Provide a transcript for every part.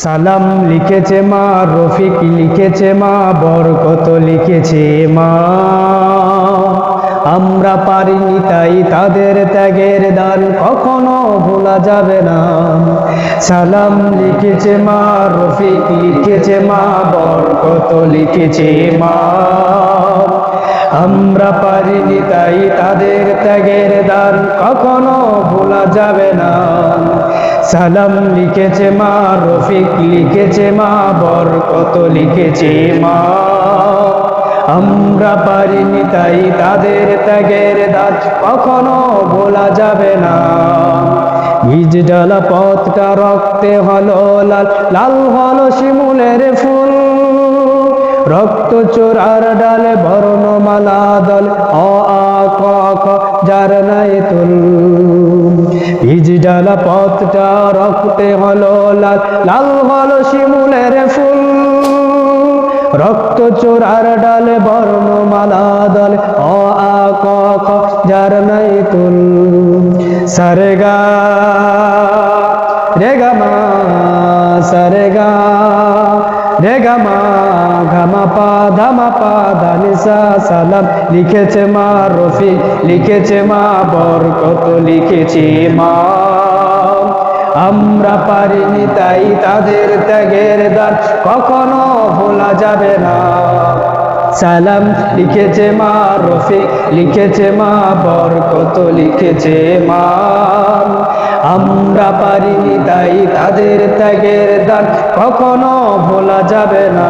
সালাম লিখেছে মা, রফিক লিখেছে মা, বরকত লিখেছে মা। আমরা পারিনি তাই তাদের ত্যাগের দান কখনো ভোলা যাবে না। সালাম লিখেছে মা, রফিক লিখেছে মা, বরকত লিখেছে মা। আমরা পারিনি তাই তাদের ত্যাগের দান কখনো ভোলা যাবে না। সালাম লিখেছে মা, রফিক লিখেছে মা, বরকত লিখেছে মা। আমরা পারিনি তাই তাদের ত্যাগের দান কখনো ভোলা যাবে না। বীজ ডালা পথটা রক্তে হলো লাল, লাল হলো শিমুলের ফুল। রক্ত চোরার ডালে বর্ণমালা দল, অ আ ক খ যার নাই তুল। বীজ ডালা পথটা রক্তে হলো লাল, লাল হলো শিমুলের ফুল। রক্ত চোরার ডালে বর্ণমালা দল, অ আ ক খ যার নাই তুল। সারে গা রে গা মা, সারে গা রে গা মা, ঘা মা পা ধা মা পা ধা নি সা। সালাম লিখেছে মা, রফিক লিখেছে মা, বরকত লিখেছে মা। আমরা পারিনি তাই তাদের ত্যাগের দান কখনো ভোলা যাবে না। সালাম লিখেছে মা, রফিক লিখেছে মা, বরকত লিখেছে মা। আমরা পারিনি তাই তাদের ত্যাগের দান কখনো ভোলা যাবে না।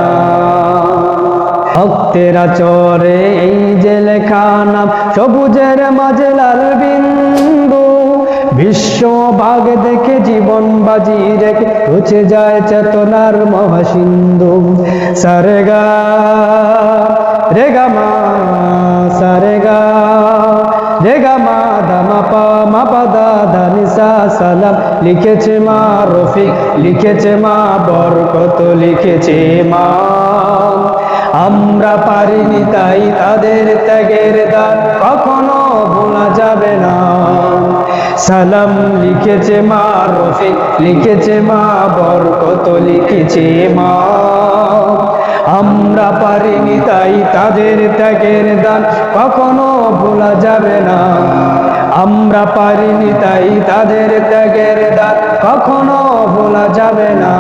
ভক্তেরা চরে এই যে লেখা নাম, সবুজের মাঝে লাল বিন্দু। বিশ্ব ভাগ দেখে জীবন বাজি রেখে রুচে যায় চেতনার মহাসিন্ধু। সারে গা রে গা মা, সারে গা রে গা মা, ধা মা পা মা পা দা ধা নি সা। সালাম লিখেছে মা, রফিক লিখেছে মা, বরকত লিখেছে মা। আমরা পারিনি তাই তাদের ত্যাগের দান কখনো ভোলা যাবে না। সালাম লিখেছে মা, রফিক লিখেছে মা, বরকত লিখেছে মা। আমরা পারিনি তাই তাদের ত্যাগের দান কখনো ভোলা যাবে না। আমরা পারিনি তাই তাদের ত্যাগের দান কখনো ভোলা যাবে না।